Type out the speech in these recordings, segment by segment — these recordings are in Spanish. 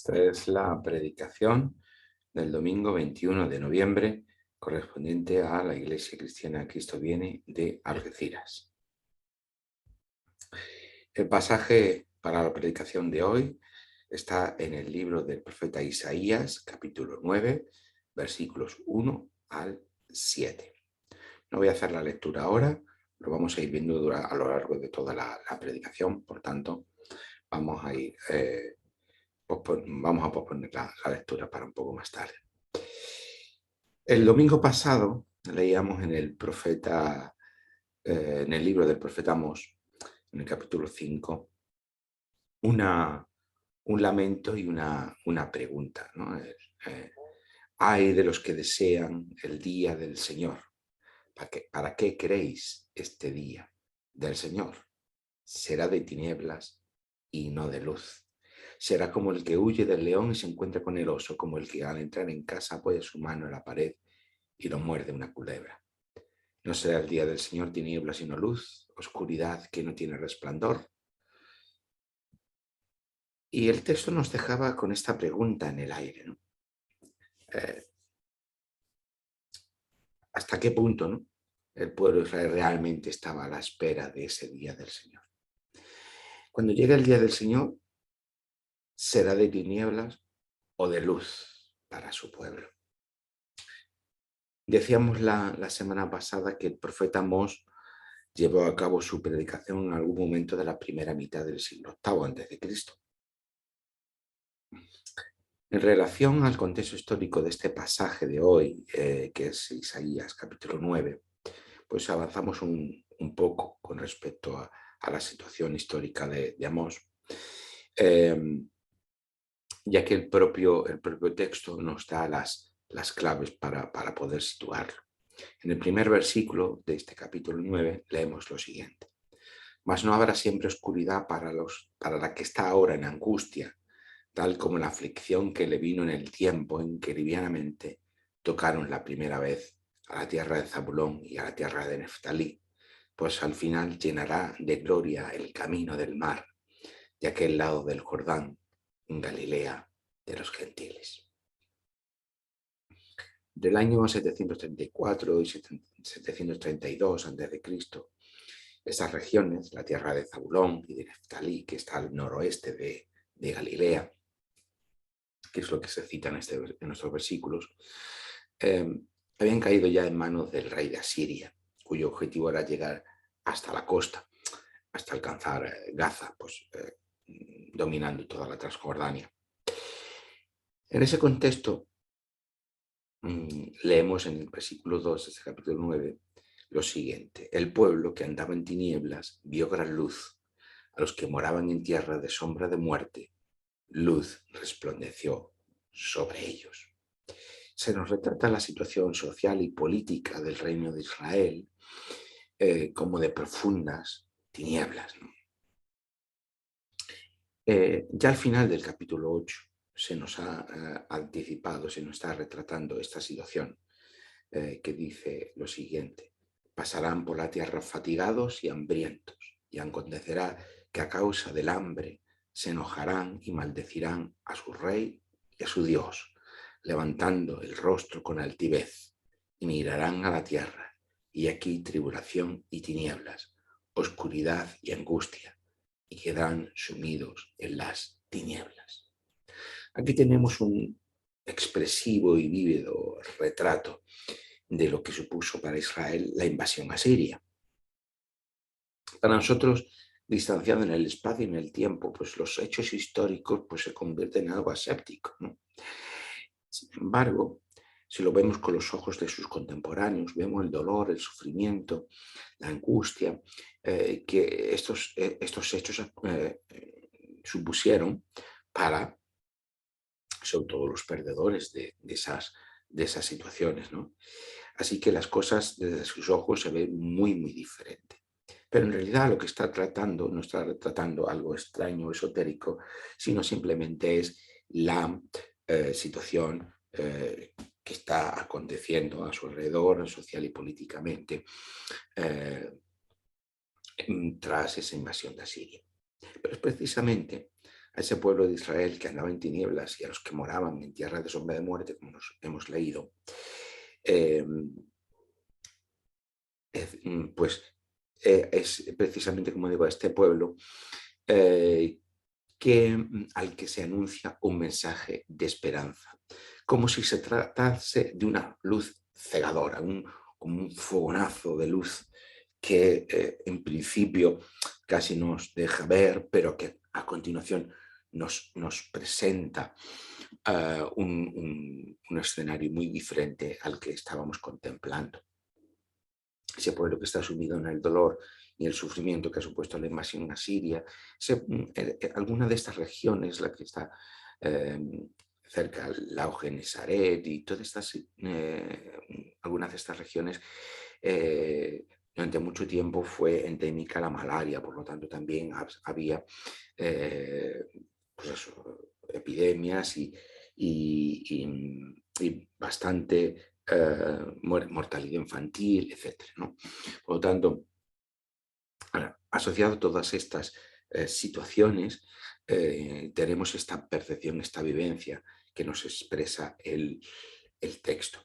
Esta es la predicación del domingo 21 de noviembre, correspondiente a la Iglesia Cristiana Cristo Viene de Algeciras. El pasaje para la predicación de hoy está en el libro del profeta Isaías, capítulo 9, versículos 1 al 7. No voy a hacer la lectura ahora, lo vamos a ir viendo a lo largo de toda la predicación, por tanto, vamos a ir... vamos a posponer la lectura para un poco más tarde. El domingo pasado leíamos en el libro del profeta Amós, en el capítulo 5, un lamento y una pregunta, ¿no? Ay de los que desean el día del Señor. ¿Para qué queréis este día del Señor? Será de tinieblas y no de luz. Será como el que huye del león y se encuentra con el oso, como el que al entrar en casa apoya su mano en la pared y lo muerde una culebra. No será el día del Señor tinieblas sino luz, oscuridad que no tiene resplandor. Y el texto nos dejaba con esta pregunta en el aire, ¿no? ¿Hasta qué punto, ¿no?, el pueblo de Israel realmente estaba a la espera de ese día del Señor? Cuando llegue el día del Señor, será de tinieblas o de luz para su pueblo. Decíamos la semana pasada que el profeta Amós llevó a cabo su predicación en algún momento de la primera mitad del siglo VIII a.C. En relación al contexto histórico de este pasaje de hoy, que es Isaías capítulo 9, pues avanzamos un poco con respecto a la situación histórica de Amós, ya que el propio texto nos da las claves para poder situarlo. En el primer versículo de este capítulo 9 leemos lo siguiente: mas no habrá siempre oscuridad para la que está ahora en angustia, tal como la aflicción que le vino en el tiempo en que livianamente tocaron la primera vez a la tierra de Zabulón y a la tierra de Neftalí, pues al final llenará de gloria el camino del mar, de aquel lado del Jordán, en Galilea de los gentiles. Del año 734 y 732 a.C., estas regiones, la tierra de Zabulón y de Neftalí, que está al noroeste de Galilea, que es lo que se cita en estos versículos, habían caído ya en manos del rey de Asiria, cuyo objetivo era llegar hasta la costa, hasta alcanzar Gaza, pues dominando toda la Transjordania. En ese contexto, leemos en el versículo 2 de este capítulo 9 lo siguiente: el pueblo que andaba en tinieblas vio gran luz, a los que moraban en tierra de sombra de muerte, luz resplandeció sobre ellos. Se nos retrata la situación social y política del reino de Israel como de profundas tinieblas, ¿no? Ya al final del capítulo 8 se nos ha anticipado, se nos está retratando esta situación, que dice lo siguiente: pasarán por la tierra fatigados y hambrientos, y acontecerá que a causa del hambre se enojarán y maldecirán a su rey y a su Dios, levantando el rostro con altivez, y mirarán a la tierra, y aquí tribulación y tinieblas, oscuridad y angustia, y quedarán sumidos en las tinieblas. Aquí tenemos un expresivo y vívido retrato de lo que supuso para Israel la invasión asiria. Para nosotros, distanciado en el espacio y en el tiempo, pues los hechos históricos pues, se convierten en algo aséptico, ¿no? Sin embargo, si lo vemos con los ojos de sus contemporáneos, vemos el dolor, el sufrimiento, la angustia que estos hechos supusieron para, sobre todo, los perdedores de esas situaciones, ¿no? Así que las cosas desde sus ojos se ven muy, muy diferentes. Pero en realidad lo que está tratando no está tratando algo extraño o esotérico, sino simplemente es la situación que está aconteciendo a su alrededor, social y políticamente, tras esa invasión de Asiria. Pero es precisamente a ese pueblo de Israel que andaba en tinieblas y a los que moraban en tierra de sombra de muerte, como nos hemos leído, eh, pues es precisamente, como digo, a este pueblo eh, al que se anuncia un mensaje de esperanza, como si se tratase de una luz cegadora, como un fogonazo de luz que en principio casi nos deja ver, pero que a continuación nos presenta un escenario muy diferente al que estábamos contemplando. Ese pueblo que está sumido en el dolor y el sufrimiento que ha supuesto la invasión a Siria, alguna de estas regiones, la que está eh, cerca del lago Genesaret y todas estas, algunas de estas regiones, durante mucho tiempo fue endémica la malaria, por lo tanto también había eh, pues eso, epidemias y bastante mortalidad infantil, etc., ¿no? Por lo tanto, asociado a todas estas situaciones, tenemos esta percepción, esta vivencia que nos expresa el texto.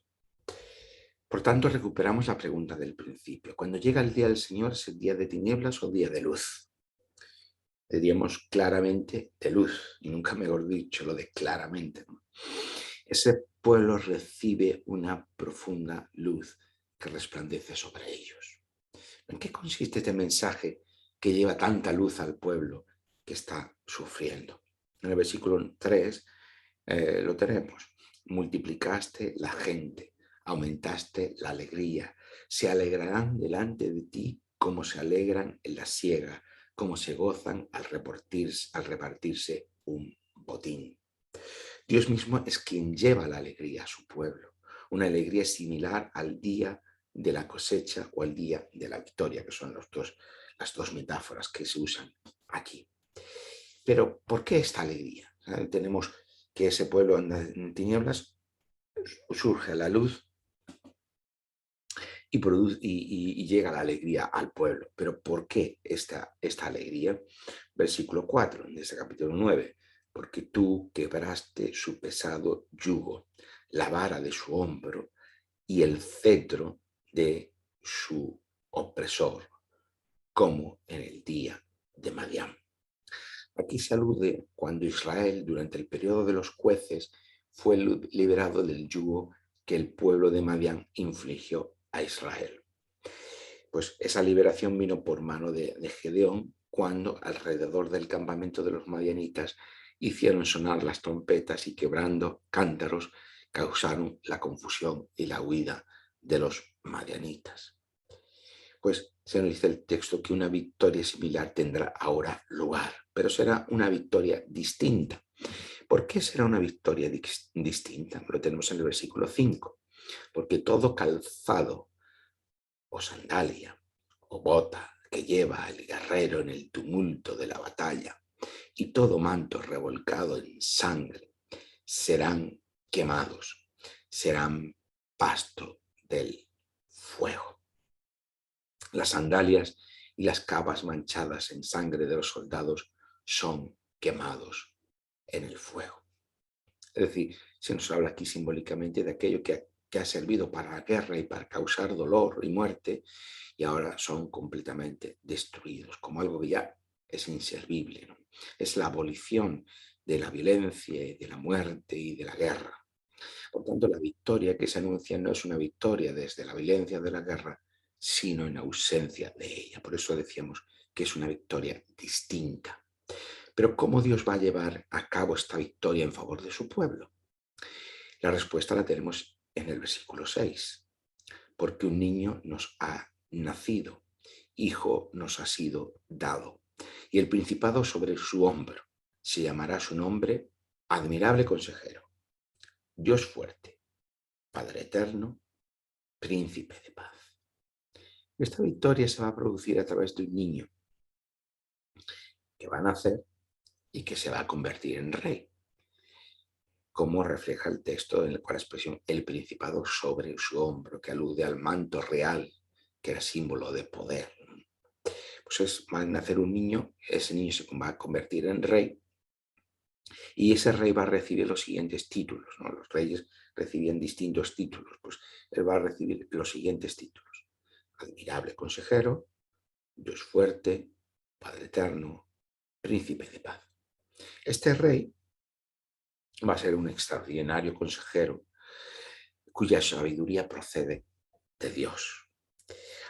Por tanto, recuperamos la pregunta del principio. Cuando llega el día del Señor, ¿es el día de tinieblas o día de luz? Diríamos claramente de luz, y nunca mejor dicho lo de claramente, ¿no? Ese pueblo recibe una profunda luz que resplandece sobre ellos. ¿En qué consiste este mensaje que lleva tanta luz al pueblo que está sufriendo? En el versículo 3 lo tenemos. Multiplicaste la gente, aumentaste la alegría. Se alegrarán delante de ti como se alegran en la siega, como se gozan al repartirse un botín. Dios mismo es quien lleva la alegría a su pueblo, una alegría similar al día de la cosecha o al día de la victoria, que son las dos metáforas que se usan aquí. Pero, ¿por qué esta alegría? Tenemos que ese pueblo anda en tinieblas, surge la luz y llega la alegría al pueblo. Pero ¿por qué esta alegría? Versículo 4 de ese capítulo 9. Porque tú quebraste su pesado yugo, la vara de su hombro y el cetro de su opresor, como en el día de Madián. Aquí se alude cuando Israel, durante el periodo de los jueces, fue liberado del yugo que el pueblo de Madián infligió a Israel. Pues esa liberación vino por mano de Gedeón, cuando alrededor del campamento de los madianitas hicieron sonar las trompetas y quebrando cántaros causaron la confusión y la huida de los madianitas. Pues se nos dice el texto que una victoria similar tendrá ahora lugar, pero será una victoria distinta. ¿Por qué será una victoria distinta? Lo tenemos en el versículo 5. Porque todo calzado o sandalia o bota que lleva el guerrero en el tumulto de la batalla y todo manto revolcado en sangre serán quemados, serán pasto del fuego. Las sandalias y las cavas manchadas en sangre de los soldados son quemados en el fuego. Es decir, se nos habla aquí simbólicamente de aquello que ha servido para la guerra y para causar dolor y muerte, y ahora son completamente destruidos, como algo que ya es inservible, ¿no? Es la abolición de la violencia y de la muerte y de la guerra. Por tanto, la victoria que se anuncia no es una victoria desde la violencia de la guerra, sino en ausencia de ella. Por eso decíamos que es una victoria distinta. Pero ¿cómo Dios va a llevar a cabo esta victoria en favor de su pueblo? La respuesta la tenemos en el versículo 6. Porque un niño nos ha nacido, hijo nos ha sido dado, y el principado sobre su hombro. Se llamará su nombre Admirable Consejero, Dios fuerte, Padre eterno, Príncipe de paz. Esta victoria se va a producir a través de un niño que va a nacer y que se va a convertir en rey, como refleja el texto en la expresión el principado sobre su hombro, que alude al manto real, que era símbolo de poder. Pues va a nacer un niño, ese niño se va a convertir en rey Y ese rey va a recibir los siguientes títulos, ¿no? Los reyes recibían distintos títulos, pues él va a recibir los siguientes títulos: admirable consejero, Dios fuerte, Padre eterno, príncipe de paz. Este rey va a ser un extraordinario consejero cuya sabiduría procede de Dios.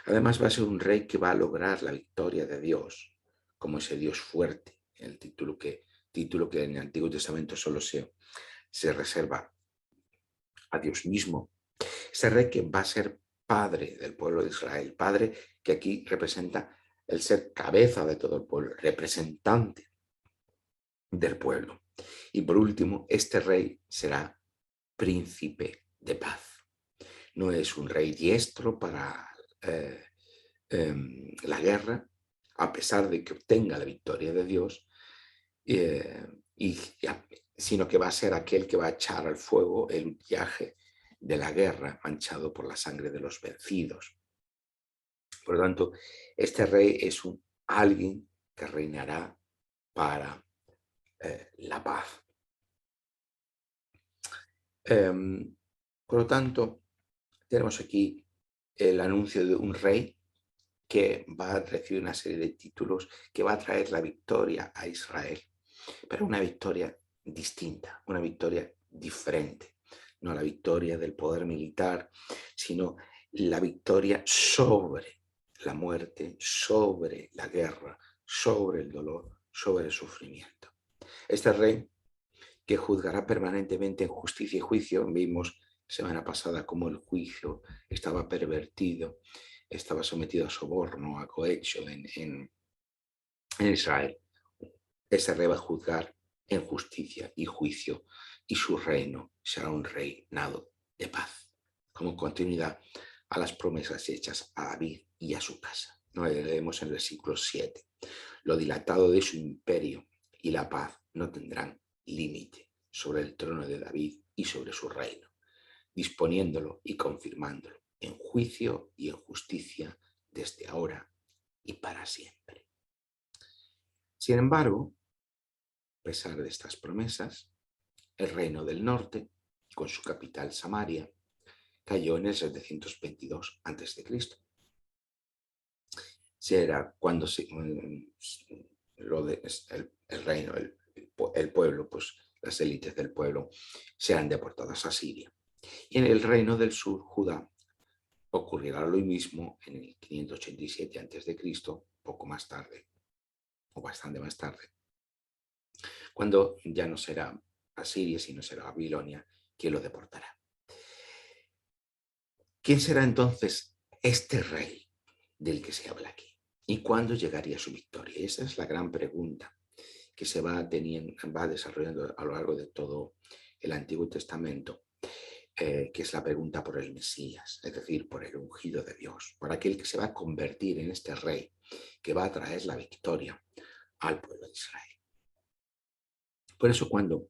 Además va a ser un rey que va a lograr la victoria de Dios como ese Dios fuerte, el título que en el Antiguo Testamento solo se reserva a Dios mismo. Ese rey que va a ser padre del pueblo de Israel, padre que aquí representa el ser cabeza de todo el pueblo, representante del pueblo. Y por último, este rey será príncipe de paz. No es un rey diestro para la guerra, a pesar de que obtenga la victoria de Dios, eh, y, sino que va a ser aquel que va a echar al fuego el viaje de la guerra manchado por la sangre de los vencidos. Por lo tanto, este rey es alguien que reinará para la paz. Por lo tanto, tenemos aquí el anuncio de un rey que va a recibir una serie de títulos que va a traer la victoria a Israel, pero una victoria distinta, una victoria diferente. No la victoria del poder militar, sino la victoria sobre la muerte, sobre la guerra, sobre el dolor, sobre el sufrimiento. Este rey que juzgará permanentemente en justicia y juicio. Vimos semana pasada cómo el juicio estaba pervertido, estaba sometido a soborno, a cohecho en Israel. Ese rey va a juzgar en justicia y juicio, y su reino será un reinado de paz, como continuidad a las promesas hechas a David y a su casa. ¿No? Leemos en el versículo 7. Lo dilatado de su imperio y la paz no tendrán límite sobre el trono de David y sobre su reino, disponiéndolo y confirmándolo en juicio y en justicia desde ahora y para siempre. Sin embargo, a pesar de estas promesas, el reino del norte, con su capital Samaria, cayó en el 722 a.C. Será cuando el reino, el pueblo, pues las élites del pueblo serán deportadas a Siria. Y en el reino del sur, Judá, ocurrirá lo mismo en el 587 a.C., poco más tarde, o bastante más tarde, cuando ya no será Asiria, sino será Babilonia quien lo deportará. ¿Quién será entonces este rey del que se habla aquí? ¿Y cuándo llegaría su victoria? Esa es la gran pregunta que se va desarrollando a lo largo de todo el Antiguo Testamento, que es la pregunta por el Mesías, es decir, por el ungido de Dios, por aquel que se va a convertir en este rey que va a traer la victoria al pueblo de Israel. Por eso cuando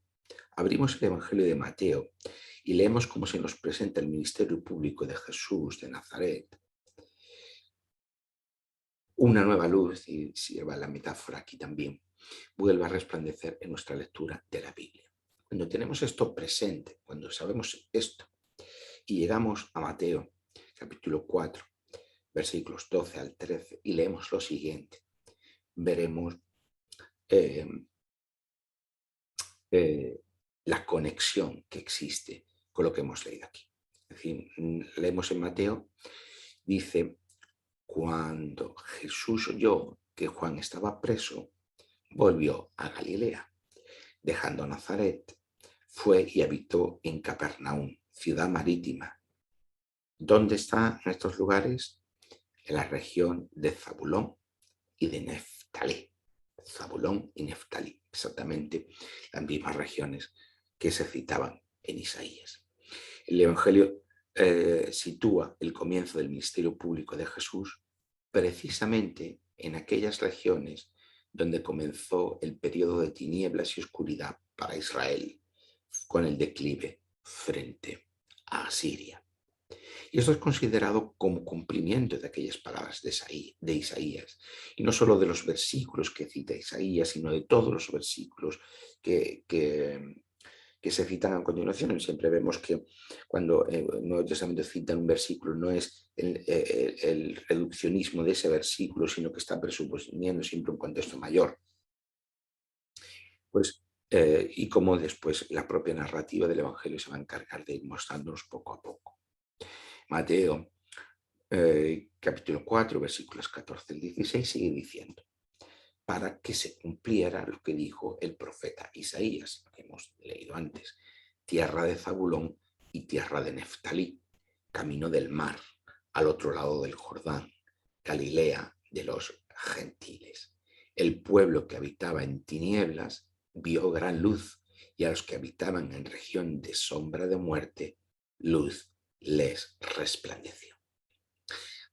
abrimos el Evangelio de Mateo y leemos cómo se nos presenta el ministerio público de Jesús de Nazaret, una nueva luz, y sirva la metáfora aquí también, vuelve a resplandecer en nuestra lectura de la Biblia. Cuando tenemos esto presente, cuando sabemos esto, y llegamos a Mateo, capítulo 4, versículos 12 al 13, y leemos lo siguiente, veremos la conexión que existe con lo que hemos leído aquí. Es decir, leemos en Mateo, dice, cuando Jesús oyó que Juan estaba preso, volvió a Galilea. Dejando Nazaret, fue y habitó en Capernaum, ciudad marítima. ¿Dónde están estos lugares? En la región de Zabulón y de Neftalí. Zabulón y Neftalí, exactamente las mismas regiones que se citaban en Isaías. El Evangelio sitúa el comienzo del ministerio público de Jesús precisamente en aquellas regiones donde comenzó el periodo de tinieblas y oscuridad para Israel, con el declive frente a Asiria. Y esto es considerado como cumplimiento de aquellas palabras de Isaías. Y no solo de los versículos que cita Isaías, sino de todos los versículos que se citan a continuación. Y siempre vemos que cuando el Nuevo Testamento cita un versículo no es el reduccionismo de ese versículo, sino que está presuponiendo siempre un contexto mayor. Pues, y como después la propia narrativa del Evangelio se va a encargar de ir mostrándonos poco a poco. Mateo capítulo 4, versículos 14 al 16, sigue diciendo, para que se cumpliera lo que dijo el profeta Isaías, que hemos leído antes, tierra de Zabulón y tierra de Neftalí, camino del mar, al otro lado del Jordán, Galilea de los gentiles. El pueblo que habitaba en tinieblas vio gran luz, y a los que habitaban en región de sombra de muerte, luz les resplandeció.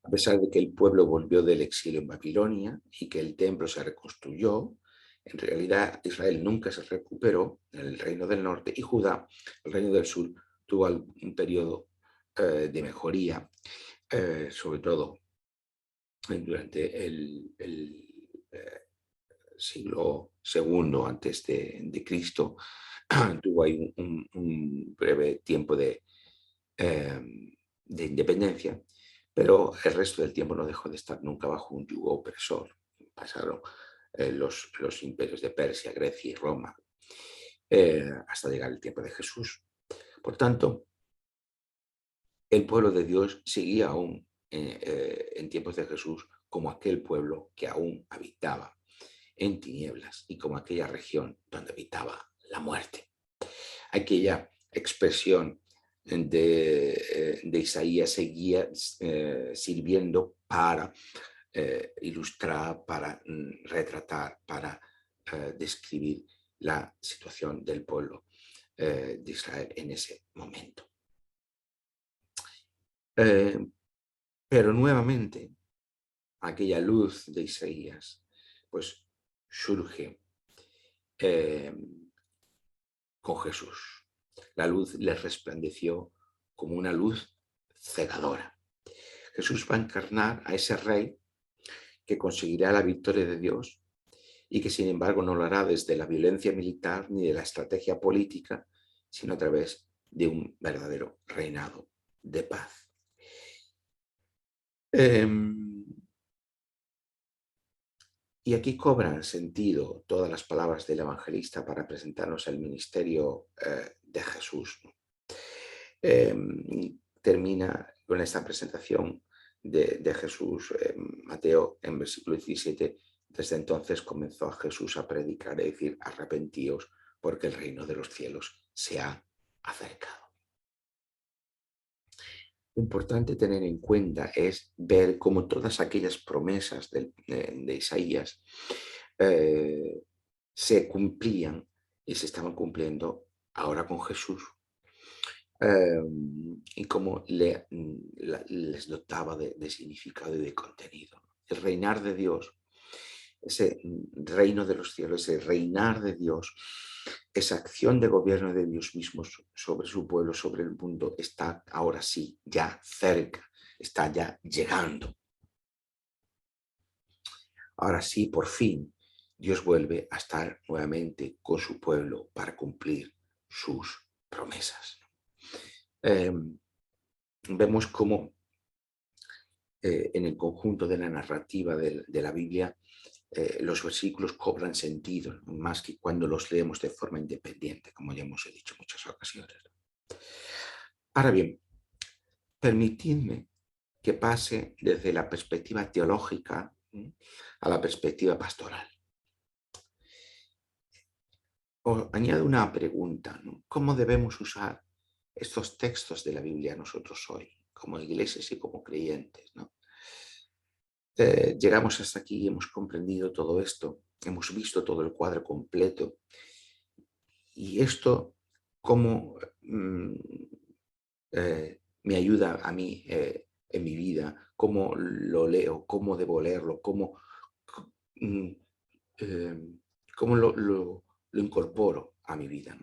A pesar de que el pueblo volvió del exilio en Babilonia y que el templo se reconstruyó, en realidad Israel nunca se recuperó en el reino del norte, y Judá, el reino del sur, tuvo un periodo de mejoría, sobre todo durante siglo segundo antes de Cristo. Tuvo ahí un breve tiempo de independencia, pero el resto del tiempo no dejó de estar nunca bajo un yugo opresor. Pasaron los imperios de Persia, Grecia y Roma, hasta llegar el tiempo de Jesús. Por tanto, el pueblo de Dios seguía aún en tiempos de Jesús como aquel pueblo que aún habitaba en tinieblas y como aquella región donde habitaba la muerte. Aquella expresión de Isaías seguía sirviendo para ilustrar, para retratar, para describir la situación del pueblo de Israel en ese momento. Pero nuevamente, aquella luz de Isaías, pues surge con Jesús. La luz les resplandeció como una luz cegadora. Jesús va a encarnar a ese rey que conseguirá la victoria de Dios y que sin embargo no lo hará desde la violencia militar ni de la estrategia política, sino a través de un verdadero reinado de paz. Y aquí cobran sentido todas las palabras del evangelista para presentarnos el ministerio de Jesús. Termina con esta presentación de Jesús, Mateo, en versículo 17. Desde entonces comenzó a Jesús a predicar y decir, arrepentíos, porque el reino de los cielos se ha acercado. Lo importante tener en cuenta es ver cómo todas aquellas promesas de Isaías se cumplían y se estaban cumpliendo ahora con Jesús. Y cómo les dotaba de significado y de contenido. El reinar de Dios, ese reino de los cielos, ese reinar de Dios, esa acción de gobierno de Dios mismo sobre su pueblo, sobre el mundo, está ahora sí, ya cerca, está ya llegando. Ahora sí, por fin, Dios vuelve a estar nuevamente con su pueblo para cumplir sus promesas. Vemos cómo en el conjunto de la narrativa de la Biblia los versículos cobran sentido, ¿no? Más que cuando los leemos de forma independiente, como ya hemos dicho en muchas ocasiones. Ahora bien, permitidme que pase desde la perspectiva teológica a la perspectiva pastoral. Os añado una pregunta, ¿no? ¿Cómo debemos usar estos textos de la Biblia nosotros hoy, como iglesias y como creyentes, ¿no? Llegamos hasta aquí y hemos comprendido todo esto, hemos visto todo el cuadro completo. Y esto, ¿cómo me ayuda a mí en mi vida? ¿Cómo lo leo? ¿Cómo debo leerlo? Mm, ¿Cómo lo incorporo a mi vida?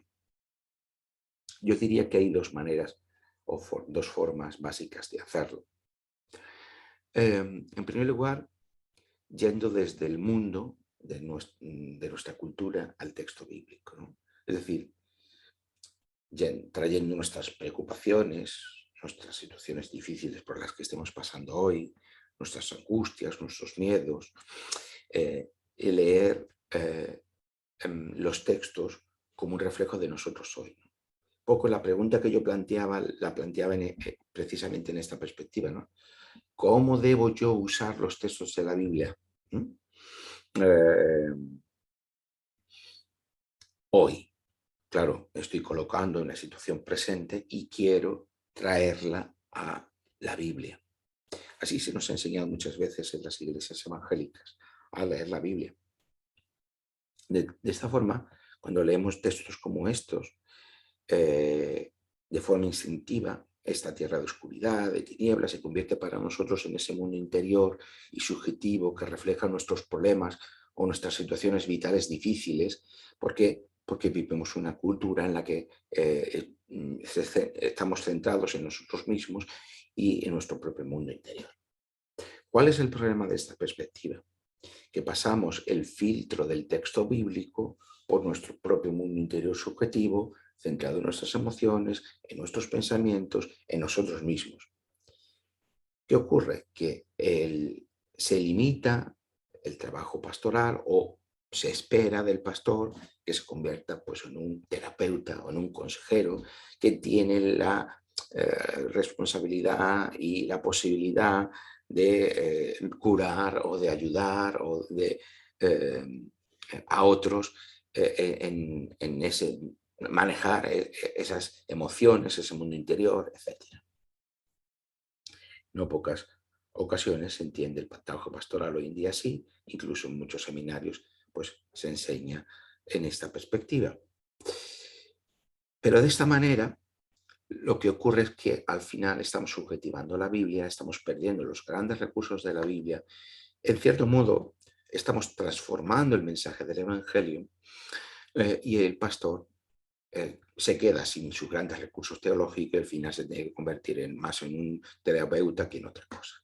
Yo diría que hay dos maneras o dos formas básicas de hacerlo. En primer lugar, yendo desde el mundo de nuestra cultura al texto bíblico, ¿no? Es decir, trayendo nuestras preocupaciones, nuestras situaciones difíciles por las que estemos pasando hoy, nuestras angustias, nuestros miedos, y leer los textos como un reflejo de nosotros hoy. Poco la pregunta que yo planteaba, la planteaba precisamente en esta perspectiva, ¿no? ¿Cómo debo yo usar los textos de la Biblia hoy? Claro, estoy colocando en la situación presente y quiero traerla a la Biblia. Así se nos ha enseñado muchas veces en las iglesias evangélicas a leer la Biblia. De esta forma, cuando leemos textos como estos, de forma instintiva, esta tierra de oscuridad, de tinieblas, se convierte para nosotros en ese mundo interior y subjetivo que refleja nuestros problemas o nuestras situaciones vitales difíciles. ¿Por qué? Porque vivimos una cultura en la que estamos centrados en nosotros mismos y en nuestro propio mundo interior. ¿Cuál es el problema de esta perspectiva? Que pasamos el filtro del texto bíblico por nuestro propio mundo interior subjetivo, centrado en nuestras emociones, en nuestros pensamientos, en nosotros mismos. ¿Qué ocurre? Que se limita el trabajo pastoral o se espera del pastor que se convierta pues, en un terapeuta o en un consejero que tiene la responsabilidad y la posibilidad de curar o de ayudar o de a otros en ese manejar esas emociones, ese mundo interior, etc. No pocas ocasiones se entiende el trabajo pastoral hoy en día así, incluso en muchos seminarios pues se enseña en esta perspectiva. Pero de esta manera lo que ocurre es que al final estamos subjetivando la Biblia, estamos perdiendo los grandes recursos de la Biblia. En cierto modo, estamos transformando el mensaje del Evangelio y el pastor se queda sin sus grandes recursos teológicos y al final se tiene que convertir más en un terapeuta que en otra cosa.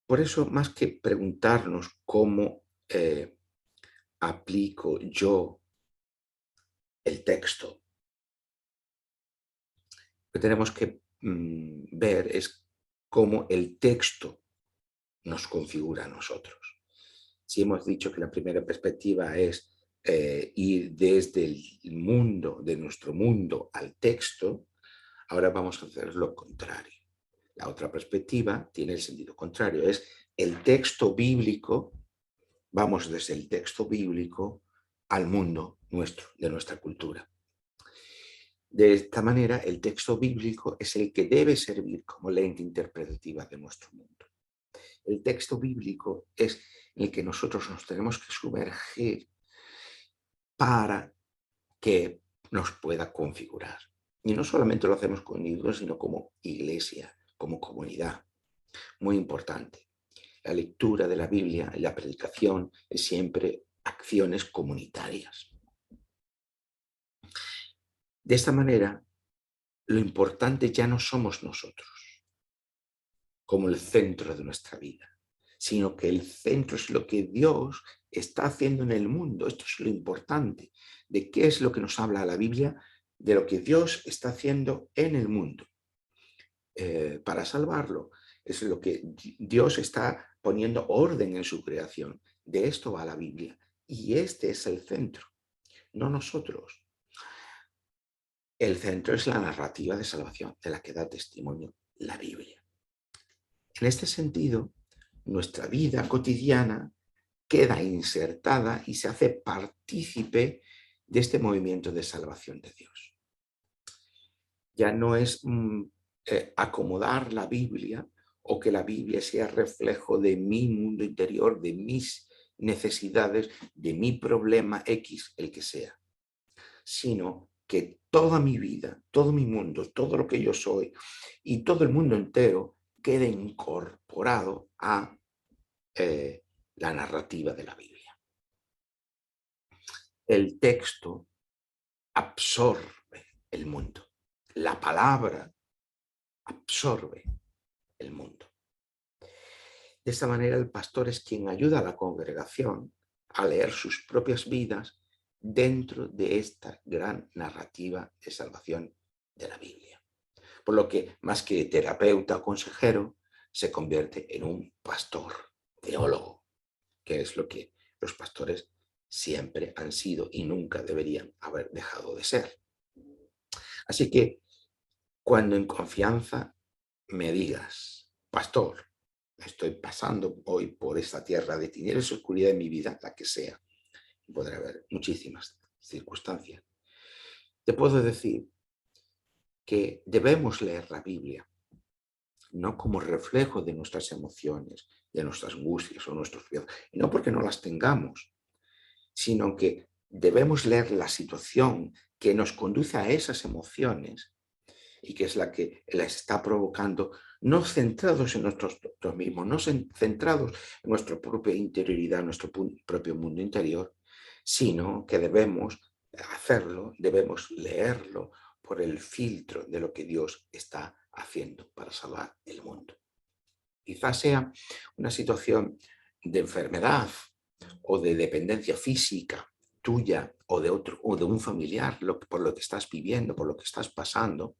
Por eso, más que preguntarnos cómo aplico yo el texto, lo que tenemos que ver es cómo el texto nos configura a nosotros. Si hemos dicho que la primera perspectiva es ir desde el mundo, de nuestro mundo, al texto, ahora vamos a hacer lo contrario. La otra perspectiva tiene el sentido contrario, es el texto bíblico, vamos desde el texto bíblico al mundo nuestro, de nuestra cultura. De esta manera, el texto bíblico es el que debe servir como lente interpretativa de nuestro mundo. El texto bíblico es el que nosotros nos tenemos que sumergir para que nos pueda configurar. Y no solamente lo hacemos con individuos, sino como iglesia, como comunidad. Muy importante. La lectura de la Biblia y la predicación es siempre acciones comunitarias. De esta manera, lo importante ya no somos nosotros como el centro de nuestra vida, sino que el centro es lo que Dios está haciendo en el mundo. Esto es lo importante. ¿De qué es lo que nos habla la Biblia? De lo que Dios está haciendo en el mundo. Para salvarlo. Es lo que Dios está poniendo orden en su creación. De esto va la Biblia. Y este es el centro, no nosotros. El centro es la narrativa de salvación de la que da testimonio la Biblia. En este sentido, nuestra vida cotidiana queda insertada y se hace partícipe de este movimiento de salvación de Dios. Ya no es acomodar la Biblia o que la Biblia sea reflejo de mi mundo interior, de mis necesidades, de mi problema X, el que sea, sino que toda mi vida, todo mi mundo, todo lo que yo soy y todo el mundo entero quede incorporado a la narrativa de la Biblia. El texto absorbe el mundo. la palabra absorbe el mundo. De esta manera el pastor es quien ayuda a la congregación a leer sus propias vidas dentro de esta gran narrativa de salvación de la Biblia. Por lo que, más que terapeuta o consejero, se convierte en un pastor, teólogo, que es lo que los pastores siempre han sido y nunca deberían haber dejado de ser. Así que, cuando en confianza me digas, pastor, estoy pasando hoy por esta tierra de tinieblas y oscuridad en mi vida, la que sea, podrá haber muchísimas circunstancias, te puedo decir que debemos leer la Biblia no como reflejo de nuestras emociones, de nuestras angustias o nuestros miedos, y no porque no las tengamos, sino que debemos leer la situación que nos conduce a esas emociones y que es la que las está provocando, no centrados en nosotros mismos, no centrados en nuestra propia interioridad, nuestro propio mundo interior, sino que debemos hacerlo, debemos leerlo por el filtro de lo que Dios está haciendo para salvar el mundo. Quizás sea una situación de enfermedad o de dependencia física tuya o de otro o de un familiar, por lo que estás viviendo, por lo que estás pasando.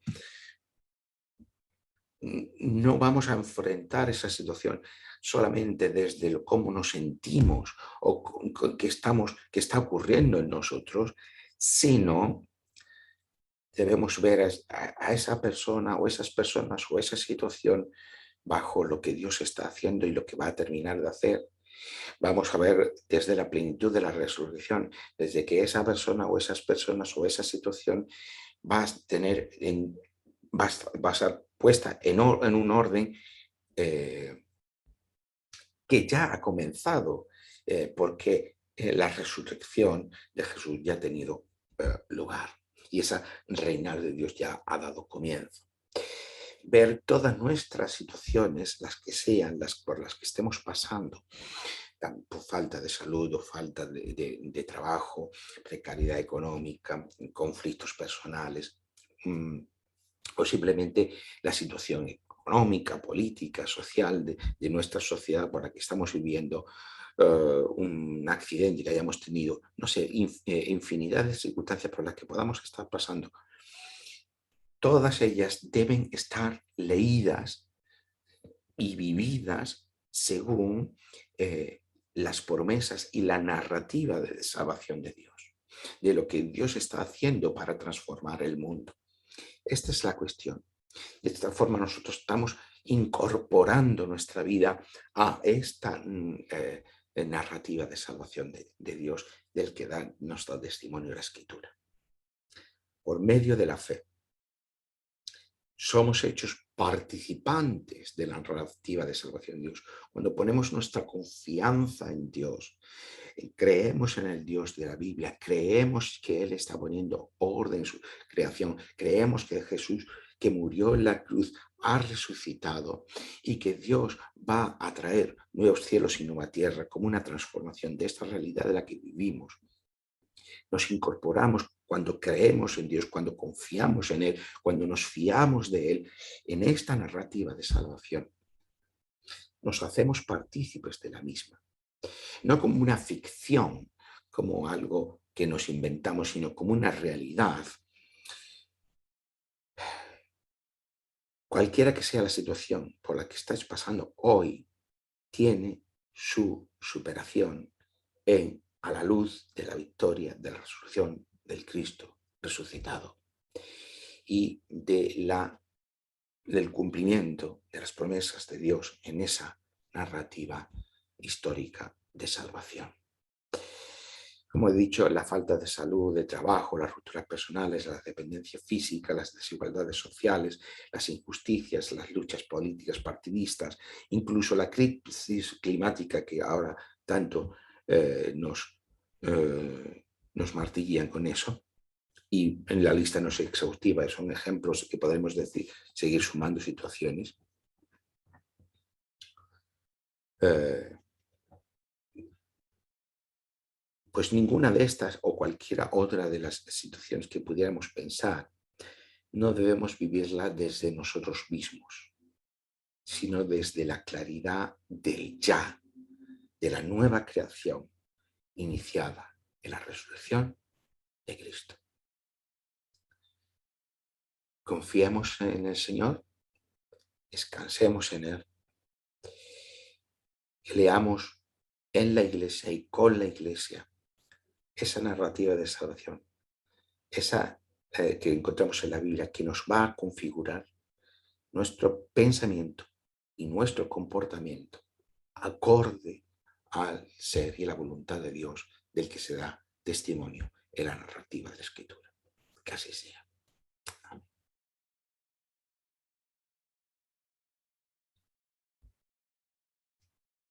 No vamos a enfrentar esa situación solamente desde cómo nos sentimos o qué está ocurriendo en nosotros, sino debemos ver a esa persona o esas personas o esa situación bajo lo que Dios está haciendo y lo que va a terminar de hacer. Vamos a ver desde la plenitud de la resurrección, desde que esa persona o esas personas o esa situación va a tener va a ser puesta en un orden que ya ha comenzado, porque la resurrección de Jesús ya ha tenido lugar y esa reinar de Dios ya ha dado comienzo. Ver todas nuestras situaciones, las que sean, las por las que estemos pasando, por falta de salud o falta de trabajo, precariedad económica, conflictos personales, o simplemente la situación económica, política, social de nuestra sociedad por la que estamos viviendo, un accidente que hayamos tenido, no sé, infinidad de circunstancias por las que podamos estar pasando. Todas ellas deben estar leídas y vividas según las promesas y la narrativa de salvación de Dios, de lo que Dios está haciendo para transformar el mundo. Esta es la cuestión. De esta forma nosotros estamos incorporando nuestra vida a esta narrativa de salvación de Dios, del que nos da testimonio la Escritura. Por medio de la fe, somos hechos participantes de la narrativa de salvación de Dios. Cuando ponemos nuestra confianza en Dios, creemos en el Dios de la Biblia, creemos que Él está poniendo orden en su creación, creemos que Jesús, que murió en la cruz, ha resucitado y que Dios va a traer nuevos cielos y nueva tierra como una transformación de esta realidad de la que vivimos. Nos incorporamos cuando creemos en Dios, cuando confiamos en Él, cuando nos fiamos de Él, en esta narrativa de salvación. Nos hacemos partícipes de la misma. No como una ficción, como algo que nos inventamos, sino como una realidad. Cualquiera que sea la situación por la que estáis pasando hoy, tiene su superación a la luz de la victoria de la resurrección del Cristo resucitado y del cumplimiento de las promesas de Dios en esa narrativa histórica de salvación. Como he dicho, la falta de salud, de trabajo, las rupturas personales, la dependencia física, las desigualdades sociales, las injusticias, las luchas políticas partidistas, incluso la crisis climática que ahora tanto nos martillan con eso. Y en la lista no es exhaustiva, son ejemplos que podemos decir, seguir sumando situaciones. Pues ninguna de estas o cualquiera otra de las situaciones que pudiéramos pensar no debemos vivirla desde nosotros mismos, sino desde la claridad del ya, de la nueva creación iniciada en la resurrección de Cristo. Confiemos en el Señor, descansemos en Él, y leamos en la Iglesia y con la Iglesia esa narrativa de salvación, esa que encontramos en la Biblia, que nos va a configurar nuestro pensamiento y nuestro comportamiento acorde al ser y la voluntad de Dios del que se da testimonio en la narrativa de la Escritura. Que así sea.